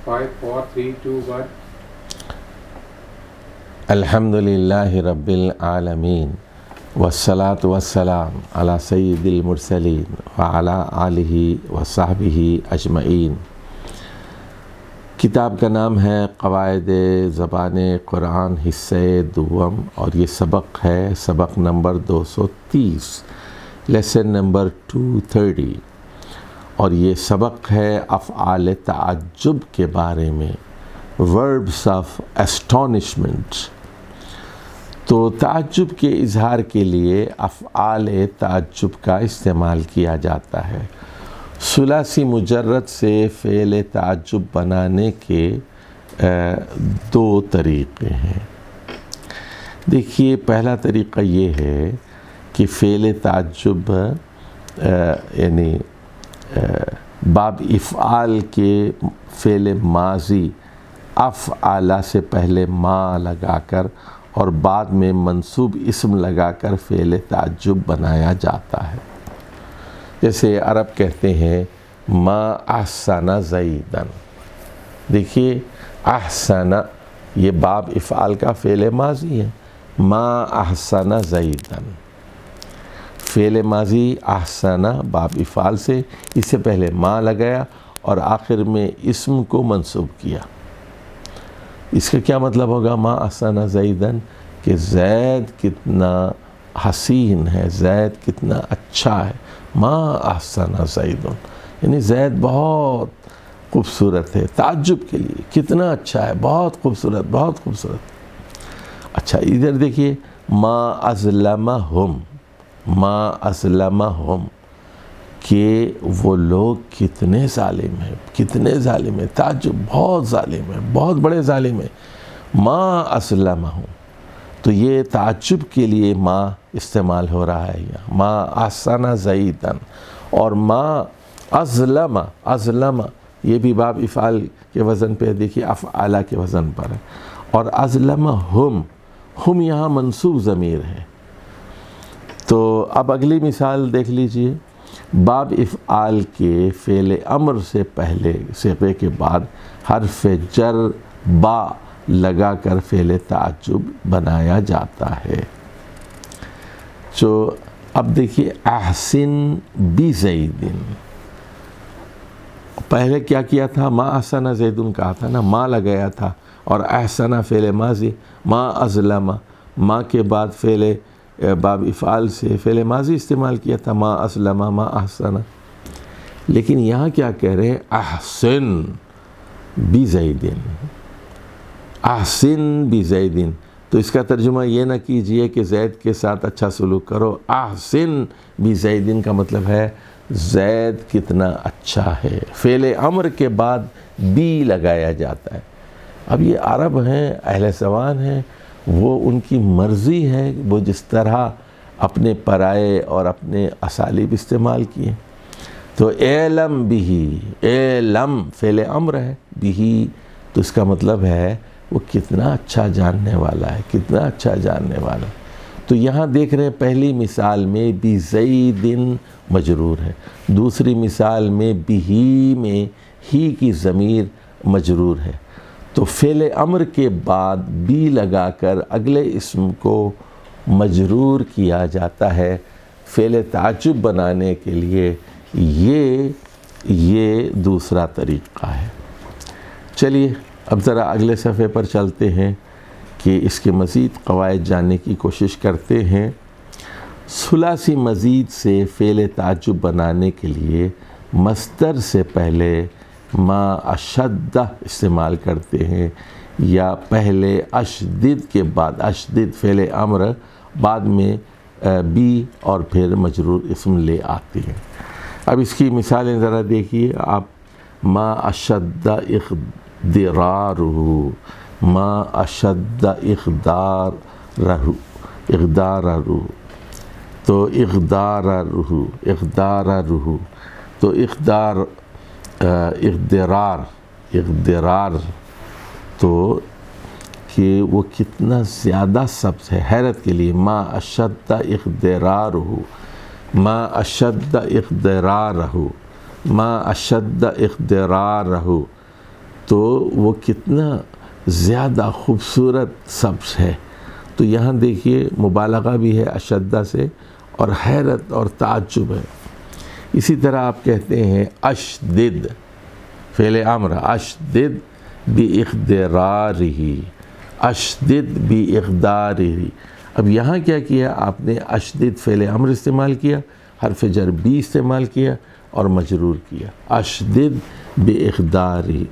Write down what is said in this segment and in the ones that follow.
5, 4, 3, 2, 1. الحمدللہ رب العالمین والصلاة والسلام علی سید المرسلین وعلی آلہ وصحبہ اجمعین۔ کتاب کا نام ہے قواعد زبان قرآن حصہ دوم، اور یہ سبق ہے سبق نمبر 230، لیسن نمبر 230، اور یہ سبق ہے افعال تعجب کے بارے میں، وربس آف اسٹونشمنٹ۔ تو تعجب کے اظہار کے لیے افعال تعجب کا استعمال کیا جاتا ہے۔ ثلاثی مجرد سے فعل تعجب بنانے کے دو طریقے ہیں۔ دیکھیے، پہلا طریقہ یہ ہے کہ فعل تعجب یعنی باب افعال کے فعل ماضی افعال سے پہلے ما لگا کر اور بعد میں منصوب اسم لگا کر فعل تعجب بنایا جاتا ہے۔ جیسے عرب کہتے ہیں ما احسن زیدن۔ دیکھیے، احسن یہ باب افعال کا فعل ماضی ہے، ما احسن زیدن، فعل ماضی احسن باب افعال سے، اس سے پہلے ما لگایا اور آخر میں اسم کو منصوب کیا۔ اس کا کیا مطلب ہوگا؟ ما احسن زیدن، کہ زید کتنا حسین ہے، زید کتنا اچھا ہے۔ ما احسن زیدن یعنی زید بہت خوبصورت ہے، تعجب کے لیے کتنا اچھا ہے، بہت خوبصورت، بہت خوبصورت۔ اچھا، ادھر دیکھیے، ما اظلمہم، ما اظلمہم، کہ وہ لوگ کتنے ظالم ہیں، کتنے ظالم ہیں، تعجب، بہت ظالم ہیں، بہت بڑے ظالم ہیں۔ ما اظلمہم، تو یہ تعجب کے لیے ما استعمال ہو رہا ہے یہاں، ما احسن زیدن۔ اور ما اظلم، اظلم یہ بھی باب افعال کے وزن پہ، دیکھیے افعالہ کے وزن پر ہے، اور اظلمہم، ہم یہاں منصوب ضمیر ہے۔ تو اب اگلی مثال دیکھ لیجئے، باب افعال کے فعل امر سے پہلے صیغے کے بعد حرف جر با لگا کر فعل تعجب بنایا جاتا ہے۔ جو اب دیکھیے، احسن بزیدن، پہلے کیا کیا تھا؟ ما احسن زیدن کہا تھا نا، ما لگایا تھا، اور احسن فعل ماضی، ما اظلم، ما کے بعد فعل باب افعال سے فعل ماضی استعمال کیا تھا، ما اظلم، ما احسن۔ لیکن یہاں کیا کہہ رہے ہیں؟ احسن بزیدن، احسن بزیدن۔ تو اس کا ترجمہ یہ نہ کیجئے کہ زید کے ساتھ اچھا سلوک کرو، احسن بزیدن کا مطلب ہے زید کتنا اچھا ہے۔ فعل امر کے بعد بی لگایا جاتا ہے۔ اب یہ عرب ہیں، اہل زبان ہیں، وہ ان کی مرضی ہے، وہ جس طرح اپنے پرائے اور اپنے اسالیب استعمال کیے۔ تو اعلم بہی، اعلم فعل امر ہے، بہی تو اس کا مطلب ہے وہ کتنا اچھا جاننے والا ہے، کتنا اچھا جاننے والا ہے۔ تو یہاں دیکھ رہے ہیں پہلی مثال میں بزیدن مجرور ہے، دوسری مثال میں بہی میں ہی کی ضمیر مجرور ہے۔ تو فعل امر کے بعد بی لگا کر اگلے اسم کو مجرور کیا جاتا ہے فعل تعجب بنانے کے لیے۔ یہ دوسرا طریقہ ہے۔ چلیے اب ذرا اگلے صفحے پر چلتے ہیں کہ اس کے مزید قواعد جاننے کی کوشش کرتے ہیں۔ ثلاثی مزید سے فعل تعجب بنانے کے لیے مصدر سے پہلے ما اشد استعمال کرتے ہیں، یا پہلے اشدد کے بعد، اشدد فعل امر بعد میں بی اور پھر مجرور اسم لے آتے ہیں۔ اب اس کی مثالیں ذرا دیکھیے آپ۔ ما اشد اقدرارہ، ما اشد اقدارہ، تو اقدارہ، تو اقدرار تو کہ وہ کتنا زیادہ سبز ہے، حیرت کے لیے۔ ما اشد اقدرارہ، ما اشد اقدرارہ، ما اشد اقدرارہ، تو وہ کتنا زیادہ خوبصورت سبز ہے. تو یہاں دیکھیے مبالغہ بھی ہے اشدہ سے اور حیرت اور تعجب ہے. اسی طرح آپ کہتے ہیں اشدد، فعل امر، اشدد باقدارہ، اشدد باقدارہ. اب یہاں کیا کیا آپ نے؟ اشدد فعل امر استعمال کیا، حرف جر بھی استعمال کیا اور مجرور کیا، اشدد باقدارہ.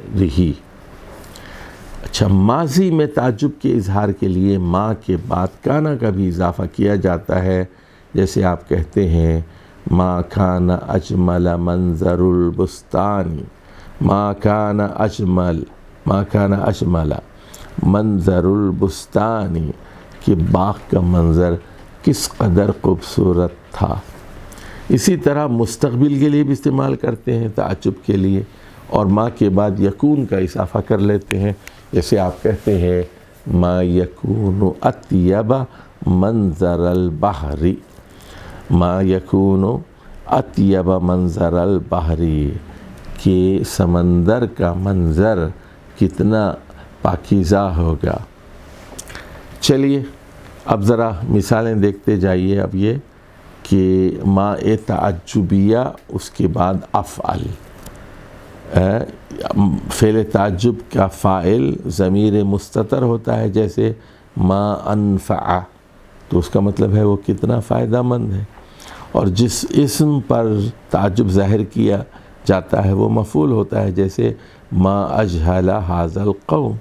اچھا، ماضی میں تعجب کے اظہار کے لیے ما کے بعد کانا کا بھی اضافہ کیا جاتا ہے. جیسے آپ کہتے ہیں ما کان اجمل منظر البستان، ما کان اجمل منظر البستان، کہ باغ کا منظر کس قدر خوبصورت تھا. اسی طرح مستقبل کے لیے بھی استعمال کرتے ہیں تعجب کے لیے، اور ما کے بعد یکون کا اضافہ کر لیتے ہیں. جیسے آپ کہتے ہیں ما یکون اطیب منظر البحر، ما یکون اطیب منظر البحر، کہ سمندر کا منظر کتنا پاکیزہ ہوگا. چلیے اب ذرا مثالیں دیکھتے جائیے. اب یہ کہ ما تعجبیہ، اس کے بعد افعل، فعل تعجب کا فاعل ضمیر مستتر ہوتا ہے. جیسے ما انفع، تو اس کا مطلب ہے وہ کتنا فائدہ مند ہے. اور جس اسم پر تعجب ظاہر کیا جاتا ہے وہ مفعول ہوتا ہے. جیسے ما اجہل ھذا القوم،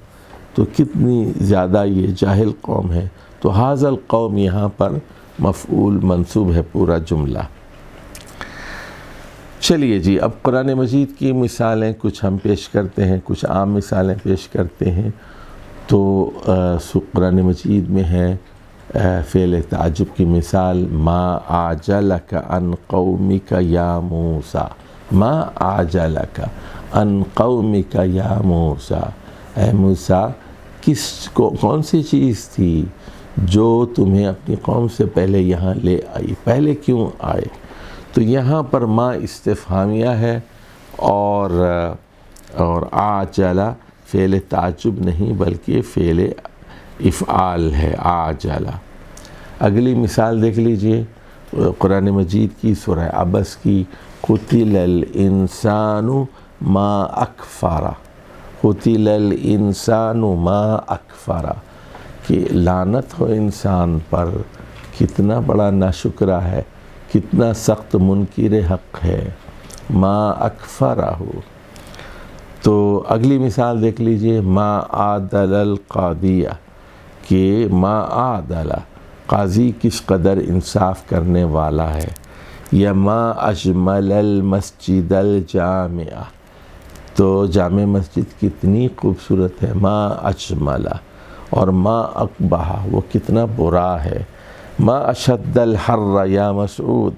تو کتنی زیادہ یہ جاہل قوم ہے. تو ھذا القوم یہاں پر مفعول منصوب ہے پورا جملہ. چلیے جی، اب قرآن مجید کی مثالیں کچھ ہم پیش کرتے ہیں، کچھ عام مثالیں پیش کرتے ہیں. تو قرآن مجید میں ہے فعل تعجب کی مثال ما اعجلک عن قومک یا موسیٰ، ما اعجلک عن قومک یا موسیٰ، اے موسیٰ کون سی چیز تھی جو تمہیں اپنی قوم سے پہلے یہاں لے آئی، پہلے کیوں آئے. تو یہاں پر ما استفہامیہ ہے اور عاجلہ فعل تعجب نہیں بلکہ فعل افعال ہے، عاجلہ. اگلی مثال دیکھ لیجئے قرآن مجید کی سورہ عبس کی، قتل الانسان ما اکفر، قتل الانسان ما اکفر، کہ لعنت ہو انسان پر، کتنا بڑا ناشکرہ ہے، کتنا سخت منکر حق ہے، ما اکفرہ. تو اگلی مثال دیکھ لیجئے ما عادل القاضیہ، کہ ما عادل، قاضی کس قدر انصاف کرنے والا ہے. یا ما اجمل المسجد الجامعہ، تو جامع مسجد کتنی خوبصورت ہے، ما اجملہ. اور ما اقبح، وہ کتنا برا ہے. ما اشد الحر یا مسعود،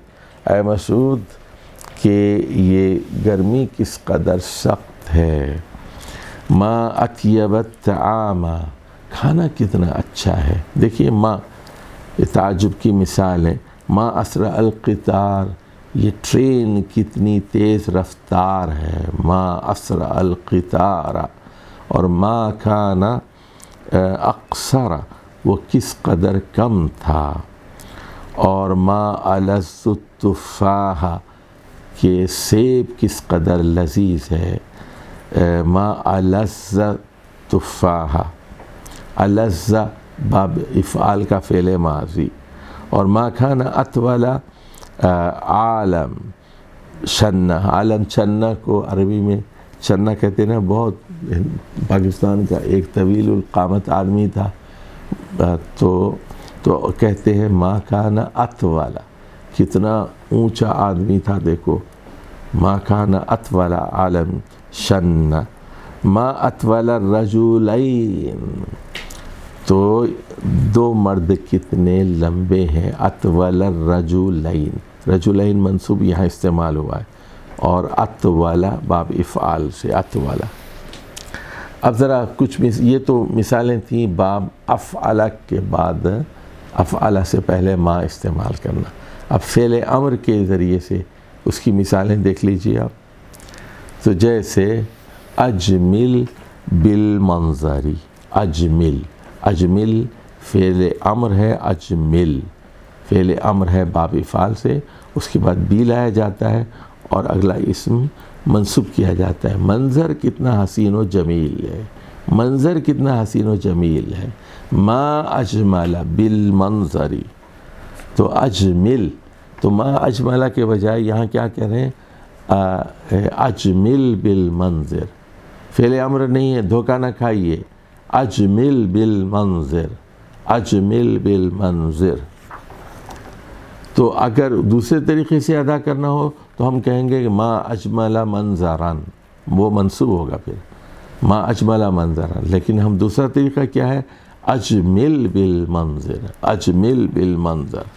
اے مسعود کہ یہ گرمی کس قدر سخت ہے. ما اطیب الطعام، کھانا کتنا اچھا ہے. دیکھیے ما تعجب کی مثال ہے. ما اسرع القطار، یہ ٹرین کتنی تیز رفتار ہے، ما اسرع القطار. اور ما کان اقصر، وہ کس قدر کم تھا. اور ما الذ التفاح، کہ سیب کس قدر لذیذ ہے، ما الذ تفاح. الذ باب افعال کا فعل ماضی. اور ما کان اطول عالم شنہ، عالم چنہ کو عربی میں چنہ کہتے ہیں نا. بہت پاکستان کا ایک طویل القامت آدمی تھا، تو کہتے ہیں ما کان اطول، کتنا اونچا آدمی تھا. دیکھو ما کان اطول عالم شنہ. ما اطول الرجلین، تو دو مرد کتنے لمبے ہیں. اطول الرجلین، رجلین منصوب یہاں استعمال ہوا ہے، اور اطول باب افعال سے اطول. اب ذرا کچھ یہ تو مثالیں تھیں باب افعل کے بعد، افعل سے پہلے ما استعمال کرنا. اب فعل امر کے ذریعے سے اس کی مثالیں دیکھ لیجیے آپ. تو جیسے اجمل بالمنظری اجمل، اجمل فعل امر ہے، اجمل فعل امر ہے باب افعال سے، اس کے بعد بی لایا جاتا ہے اور اگلا اسم منصوب کیا جاتا ہے۔ منظر کتنا حسین و جمیل ہے، منظر کتنا حسین و جمیل ہے، ما اجمل بالمنظری، تو اجمل، تو ما اجملہ کے بجائے یہاں کیا کہہ رہے ہیں، اجمل بالمنظر، فعل امر نہیں ہے، دھوکہ نہ کھائیے، اجمل بالمنظر، اجمل بالمنظر۔ تو اگر دوسرے طریقے سے ادا کرنا ہو تو ہم کہیں گے کہ ما اجمل منظران، وہ منصوب ہوگا پھر ما اجمل منظران، لیکن ہم دوسرا طریقہ کیا ہے، اجمل بالمنظر، اجمل بالمنظر۔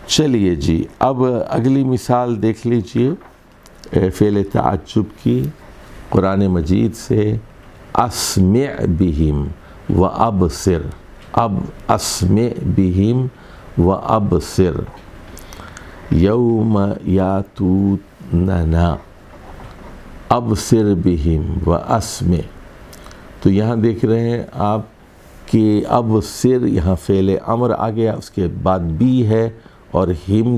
چلیے جی، اب اگلی مثال دیکھ لیجئے فعل تعجب کی قرآن مجید سے، اسمع بہم و ابصر، اب اسمع بہم و ابصر، یوم یاتوننا، ابصر بہم و اسمع، تو یہاں دیکھ رہے ہیں آپ کہ ابصر یہاں فعل امر آ گیا، اس کے بعد بھی ہے اور ہم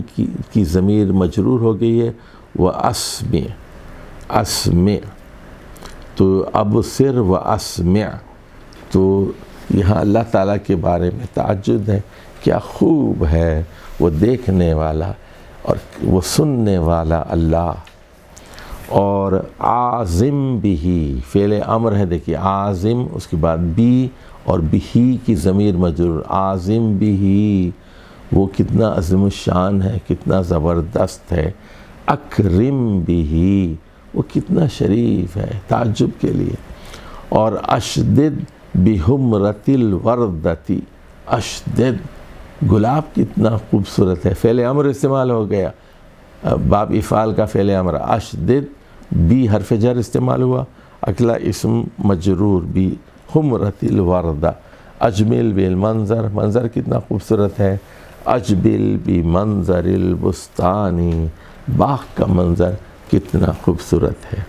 کی ضمیر مجرور ہو گئی ہے، و اسمع، اسمع، تو ابصر و اسمع، تو یہاں اللہ تعالیٰ کے بارے میں تعجب ہے، کیا خوب ہے وہ دیکھنے والا اور وہ سننے والا اللہ۔ اور عازم بھی فعل امر ہے، دیکھیے عازم، اس کے بعد بھی اور بھی کی ضمیر مجرور، عازم بھی، وہ کتنا عظیم الشان ہے، کتنا زبردست ہے، اکرم بھی، وہ کتنا شریف ہے تعجب کے لیے۔ اور اشدد بحمرۃ الوردتی، اشدد، گلاب کتنا خوبصورت ہے، فعل امر استعمال ہو گیا، باب افعال کا فعل امر، اشدد، بھی حرف جر استعمال ہوا، اگلا اسم مجرور بھی، حمرۃ الوردہ، اجمل بالمنظر، منظر کتنا خوبصورت ہے، اجبل بمنظر البستانی، باغ کا منظر کتنا خوبصورت ہے۔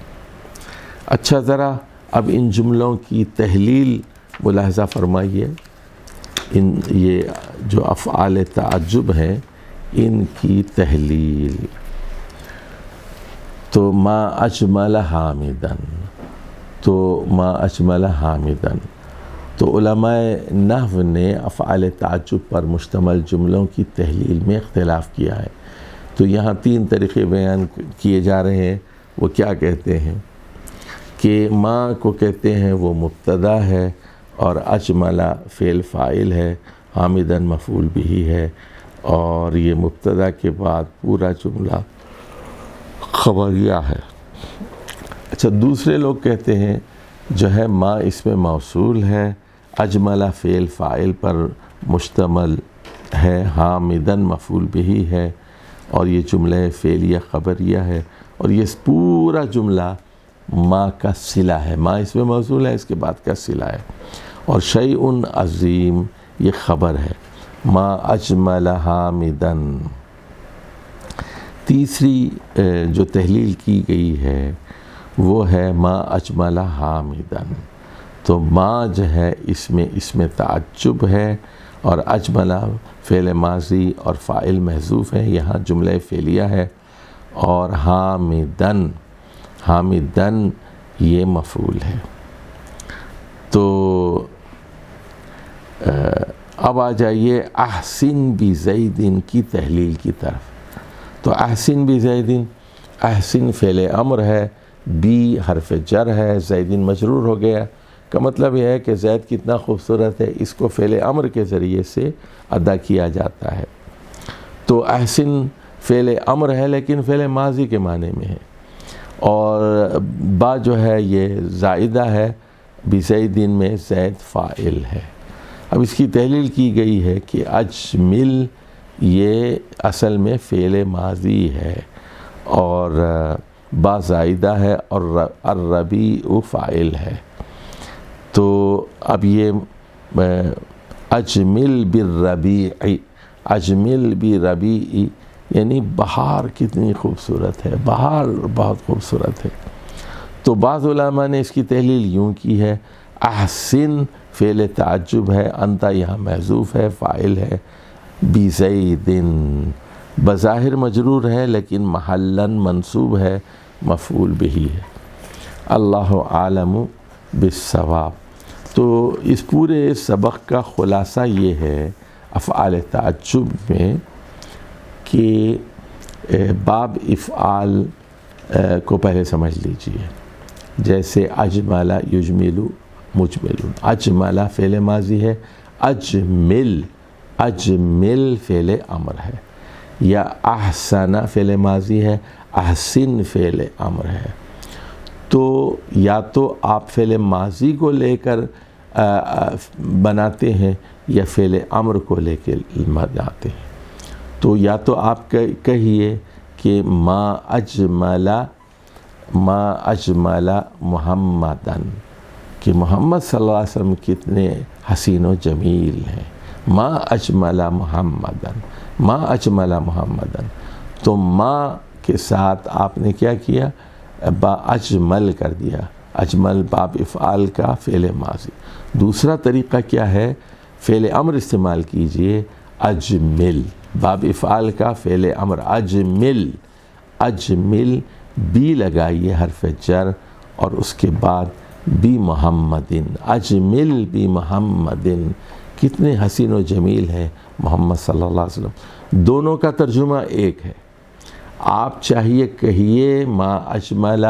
اچھا، ذرا اب ان جملوں کی تحلیل ملاحظہ فرمائیے، یہ جو افعال تعجب ہیں ان کی تحلیل، تو ما اجمل حامدن، تو ما اجمل حامدن، تو علماء نحو نے افعال تعجب پر مشتمل جملوں کی تحلیل میں اختلاف کیا ہے۔ تو یہاں تین طریقے بیان کیے جا رہے ہیں، وہ کیا کہتے ہیں کہ ما کو کہتے ہیں وہ مبتدا ہے اور اجمل فعل فاعل ہے، حامدن مفعول بھی ہے، اور یہ مبتدا کے بعد پورا جملہ خبریہ ہے۔ اچھا، دوسرے لوگ کہتے ہیں جو ہے ما اس میں موصول ہے، اجمل فعل فاعل پر مشتمل ہے، حامدن مفعول بھی ہے، اور یہ جملہ فعلیہ خبریہ ہے، اور یہ پورا جملہ ما کا صلہ ہے، ما اس میں موصول ہے، اس کے بعد کا صلہ ہے، اور شیء عظیم یہ خبر ہے، ما اجمل حامدن۔ تیسری جو تحلیل کی گئی ہے وہ ہے ما اجمل حامدن، تو ما جو ہے اس میں تعجب ہے، اور اجمل فعل ماضی اور فاعل محذوف ہے، یہاں جملہ فعلیہ ہے، اور حامدن، حامدن یہ مفعول ہے۔ تو اب آ جائیے احسن بزیدن کی تحلیل کی طرف۔ تو احسن بزیدن، احسن فعل امر ہے، بی حرف جر ہے، زیدن مجرور ہو گیا، کا مطلب یہ ہے کہ زید کتنا خوبصورت ہے، اس کو فعل امر کے ذریعے سے ادا کیا جاتا ہے۔ تو احسن فعل امر ہے لیکن فعل ماضی کے معنی میں ہے، اور با جو ہے یہ زائدہ ہے، بزیدن میں زید فاعل ہے۔ اب اس کی تحلیل کی گئی ہے کہ اجمل یہ اصل میں فعل ماضی ہے، اور با زائدہ ہے، اور الربیع فاعل ہے۔ تو اب یہ اجمل بالربیع، اجمل بالربیع یعنی بہار کتنی خوبصورت ہے، بہار بہت خوبصورت ہے۔ تو بعض علماء نے اس کی تحلیل یوں کی ہے، احسن فعل تعجب ہے، انت یہاں محذوف ہے، فاعل ہے، بزیدن بظاہر مجرور ہے لیکن محلاً منصوب ہے، مفعول بہ ہے۔ اللہ عالم بالصواب۔ تو اس پورے سبق کا خلاصہ یہ ہے افعال تعجب میں کہ باب افعال کو پہلے سمجھ لیجئے۔ جیسے اجمل یجمل مجمل، اجمل فعل ماضی ہے، اجمل فعل امر ہے، یا احسن فعل ماضی ہے، احسن فعل امر ہے۔ تو یا تو آپ فعل ماضی کو لے کر بناتے ہیں یا فعل امر کو لے کے بناتے ہیں۔ تو یا تو آپ کہیے کہ ما اجمل محمدن، کہ محمد صلی اللہ علیہ وسلم کتنے حسین و جمیل ہیں، ما اجمل محمدن۔ تو ما کے ساتھ آپ نے کیا کیا، با اجمل کر دیا، اجمل باب افعال کا فعل ماضی۔ دوسرا طریقہ کیا ہے، فعل امر استعمال کیجئے، اجمل باب افعال کا فعل امر، اجمل بی لگائیے حرف جر اور اس کے بعد بی محمدن، اجمل بی محمدن، کتنے حسین و جمیل ہیں محمد صلی اللہ علیہ وسلم۔ دونوں کا ترجمہ ایک ہے، آپ چاہیے کہیے ما اجمل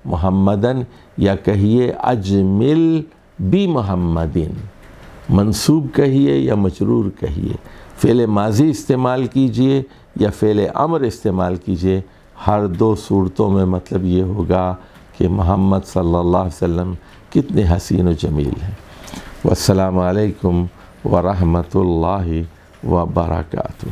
محمدن یا کہیے اجمل بی محمدن، منصوب کہیے یا مجرور کہیے، فعل ماضی استعمال کیجئے یا فعل امر استعمال کیجئے، ہر دو صورتوں میں مطلب یہ ہوگا کہ محمد صلی اللہ علیہ وسلم کتنے حسین و جمیل ہیں۔ والسلام علیکم ورحمۃ اللہ وبرکاتہ۔